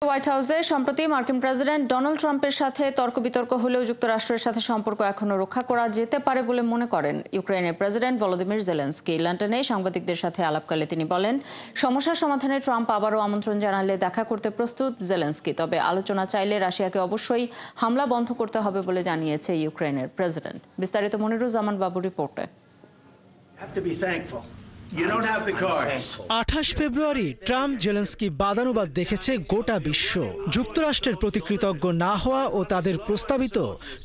White হাউসে সম্প্রতি মার্কিন প্রেসিডেন্ট ডোনাল্ড ট্রাম্পের সাথে তর্ক বিতর্ক হলেও যুক্তরাষ্ট্রের সাথে সম্পর্ক এখনো রক্ষা করা যেতে পারে বলে মনে করেন ইউক্রেনের প্রেসিডেন্ট ভলোদিমির জেলেনস্কি। লন্ডনে সাংবাদিকদের সাথে আলাপকালে তিনি বলেন, সমস্যার সমাধানে ট্রাম্প আবারও আমন্ত্রণ জানালে দেখা করতে প্রস্তুত জেলেনস্কি। তবে আলোচনা চাইলে রাশিয়াকে অবশ্যই হামলা বন্ধ করতে হবে বলে জানিয়েছে ইউক্রেনের প্রেসিডেন্ট। বিস্তারিত মনিরুজ্জামান বাবু রিপোর্টে। 28 ফেব্রুয়ারি ট্রাম্প জেলেনস্কি বাদানুবাদ দেখেছে গোটা বিশ্ব। যুক্তরাষ্ট্রের প্রতি কৃতজ্ঞ না হওয়া ও তাদের প্রস্তাবিত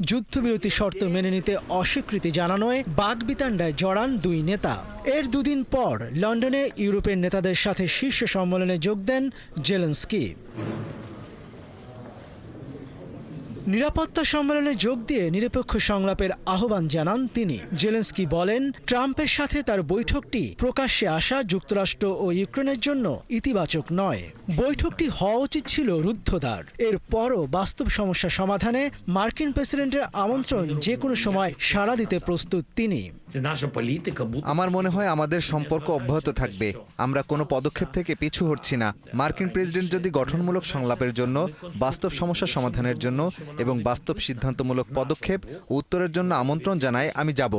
যুদ্ধবিরতি শর্ত মেনে নিতে অস্বীকৃতি জানানোয় বাকবিতণ্ডায় জড়ান দুই নেতা। এর দুদিন পর লন্ডনে ইউরোপের নেতাদের সাথে শীর্ষ সম্মেলনে যোগ দেন জেলেনস্কি। নিরাপত্তা সম্মেলনে যোগ দিয়ে নিরপেক্ষ সংলাপের আহ্বান জানান তিনি। জেলেনস্কি বলেন, ট্রাম্পের সাথে তার বৈঠকটি প্রকাশ্যে আসা যুক্তরাষ্ট্র ও ইউক্রেনের জন্য ইতিবাচক নয়। বৈঠকটি হওয়া উচিত ছিল রুদ্ধদ্বার। এরপরও বাস্তব সমস্যা সমাধানে মার্কিন প্রেসিডেন্টের আমন্ত্রণ যে কোনো সময় সাড়া দিতে প্রস্তুত তিনি। আমার মনে হয় আমাদের সম্পর্ক অব্যাহত থাকবে। আমরা কোনো পদক্ষেপ থেকে পিছু হটছি না। মার্কিন প্রেসিডেন্ট যদি গঠনমূলক সংলাপের জন্য, বাস্তব সমস্যা সমাধানের জন্য এবং বাস্তব সিদ্ধান্তমূলক পদক্ষেপ উত্তরের জন্য আমন্ত্রণ জানায়, আমি যাব।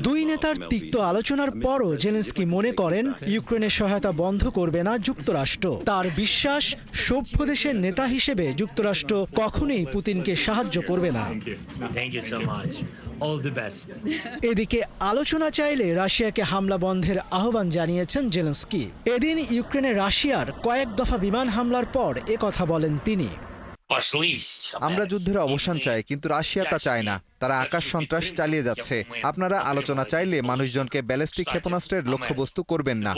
দুই নেতার তিক্ত আলোচনার পরও জেলেনস্কি মনে করেন ইউক্রেনের সহায়তা বন্ধ করবে না যুক্তরাষ্ট্র। তার বিশ্বাস, সভ্য দেশের নেতা হিসেবে যুক্তরাষ্ট্র কখনোই পুতিনকে সাহায্য করবে না। এদিকে আলোচনা চাইলে রাশিয়াকে হামলা বন্ধের আহ্বান জানিয়েছেন জেলেনস্কি। এদিন ইউক্রেনে রাশিয়ার কয়েক দফা বিমান হামলার পর একথা বলেন তিনি। আমরা যুদ্ধের অবসান চাই, কিন্তু রাশিয়া তা চায় না। তারা আকাশ সন্ত্রাস চালিয়ে যাচ্ছে। আপনারা আলোচনা চাইলে মানুষজনকে ব্যালিস্টিক ক্ষেপণাস্ত্রের লক্ষ্যবস্তু করবেন না।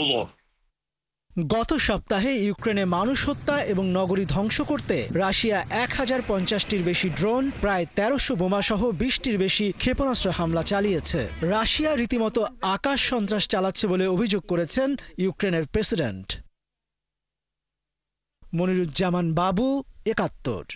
গত সপ্তাহে ইউক্রেনে মানুষ হত্যা এবং নগরী ধ্বংস করতে রাশিয়া 1050টির বেশি ড্রোন, প্রায় 1300 বোমাসহ 20টির বেশি ক্ষেপণাস্ত্র হামলা চালিয়েছে। রাশিয়া রীতিমতো আকাশ সন্ত্রাস চালাচ্ছে বলে অভিযোগ করেছেন ইউক্রেনের প্রেসিডেন্ট। মনিরুজ্জামান বাবু, 71।